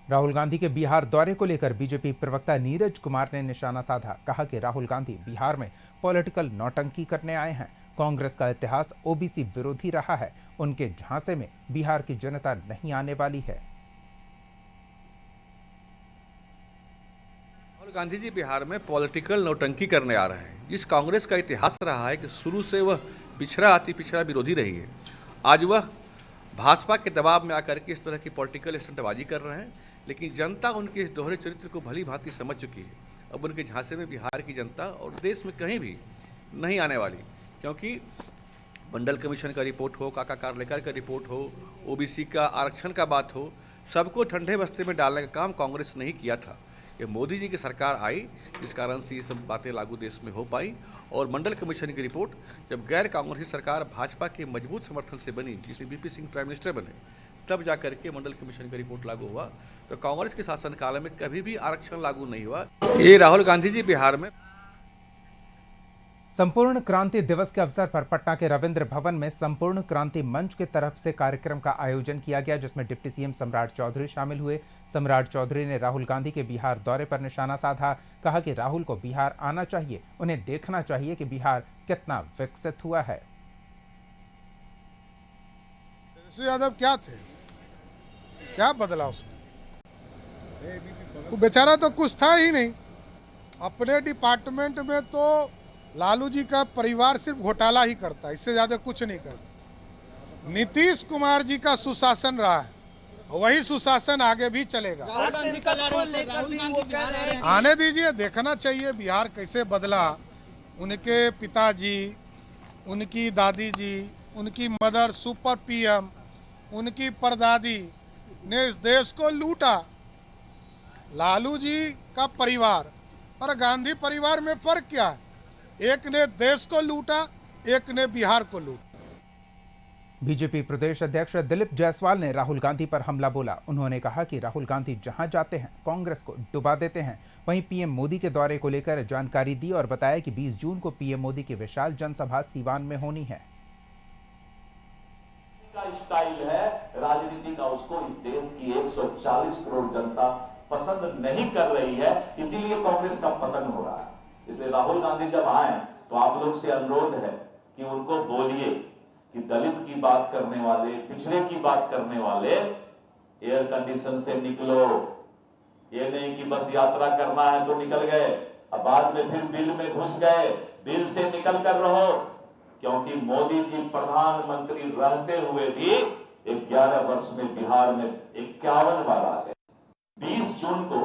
राहुल गांधी के बिहार दौरे को लेकर बीजेपी प्रवक्ता नीरज कुमार ने निशाना साधा। कहा कि राहुल गांधी बिहार में पॉलिटिकल नौटंकी करने आए हैं। कांग्रेस का इतिहास ओबीसी विरोधी रहा है। उनके झांसे में बिहार की जनता नहीं आने वाली है। राहुल गांधी जी बिहार में पॉलिटिकल नौटंकी करने आ रहे हैं। जिस कांग्रेस का इतिहास रहा है कि शुरू से वह पिछड़ा अति पिछड़ा विरोधी रही है, आज वह भाजपा के दबाव में आकर के इस तरह की पॉलिटिकल स्टंटबाजी कर रहे हैं। लेकिन जनता उनके इस दोहरे चरित्र को भली भांति समझ चुकी है। अब उनके झांसे में बिहार की जनता और देश में कहीं भी नहीं आने वाली, क्योंकि मंडल कमीशन का रिपोर्ट हो, काका कार्लेकर का रिपोर्ट हो, ओबीसी का आरक्षण का बात हो, सबको ठंडे बस्ते में डालने का काम कांग्रेस ने ही किया था। ये मोदी जी की सरकार आई, जिस कारण से ये सब बातें लागू देश में हो पाई। और मंडल कमीशन की रिपोर्ट जब गैर कांग्रेसी सरकार भाजपा के मजबूत समर्थन से बनी, जिसमें वीपी सिंह प्राइम मिनिस्टर बने, तब जाकर के मंडल कमीशन का रिपोर्ट लागू हुआ। तो कांग्रेस के शासनकाल में कभी भी आरक्षण लागू नहीं हुआ। ये राहुल गांधी जी बिहार में संपूर्ण क्रांति दिवस के अवसर पर पटना के रविंद्र भवन में संपूर्ण क्रांति मंच की तरफ से कार्यक्रम का आयोजन किया गया, जिसमें डिप्टी सीएम सम्राट चौधरी शामिल हुए। सम्राट चौधरी ने राहुल गांधी के बिहार दौरे पर निशाना साधा। कहा कि राहुल को बिहार आना चाहिए, उन्हें देखना चाहिए कि बिहार कितना विकसित हुआ है। तेजस्वी यादव क्या थे, क्या बदला उसने? वो बेचारा तो कुछ था ही नहीं। अपने डिपार्टमेंट में तो लालू जी का परिवार सिर्फ घोटाला ही करता है, इससे ज्यादा कुछ नहीं करता। नीतीश कुमार जी का सुशासन रहा है, वही सुशासन आगे भी चलेगा। आने दीजिए, देखना चाहिए बिहार कैसे बदला। उनके पिताजी, उनकी दादी जी, उनकी मदर सुपर पीएम, उनकी परदादी ने इस देश को लूटा। लालू जी का परिवार और गांधी परिवार में फर्क क्या है? एक ने देश को लूटा, एक ने बिहार को लूटा। बीजेपी प्रदेश अध्यक्ष दिलीप जायसवाल ने राहुल गांधी पर हमला बोला। उन्होंने कहा कि राहुल गांधी जहां जाते हैं कांग्रेस को डुबा देते हैं। वहीं पीएम मोदी के दौरे को लेकर जानकारी दी और बताया कि 20 जून को पीएम मोदी की विशाल जनसभा सीवान में होनी है। स्टाइल है राजनीति का, उसको इस देश की 140 करोड़ जनता पसंद नहीं कर रही है, इसीलिए कांग्रेस का पतन हो रहा है। इसलिए राहुल गांधी जब आए तो आप लोग से अनुरोध है कि उनको बोलिए कि दलित की बात करने वाले, पिछड़े की बात करने वाले एयर कंडीशन से निकलो। ये नहीं कि बस यात्रा करना है तो निकल गए, अब बाद में फिर बिल में घुस गए। बिल से निकल कर रहो, क्योंकि मोदी जी प्रधानमंत्री रहते हुए भी 11 वर्ष में बिहार में 51 बार आ गए। 20 जून को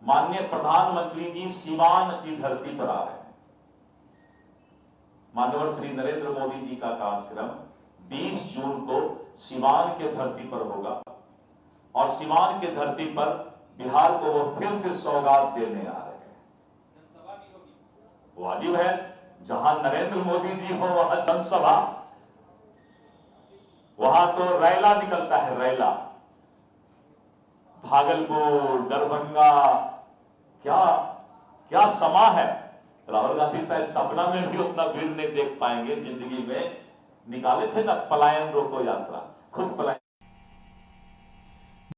माननीय प्रधानमंत्री जी सीवान की धरती पर आ रहे हैं। माननीय श्री नरेंद्र मोदी जी का कार्यक्रम 20 जून को सीवान के धरती पर होगा और सीवान के धरती पर बिहार को वो फिर से सौगात देने आ रहे हैं। जनसभा भी होगी, वाजिब है। जहां नरेंद्र मोदी जी हो वहां जनसभा, वहां तो रैला निकलता है, रैला। भागलपुर, दरभंगा, क्या क्या समा है। राहुल गांधी शायद सपना में भी उतना भीड़ नहीं देख पाएंगे। जिंदगी में निकाले थे ना पलायन रोको यात्रा, खुद पलायन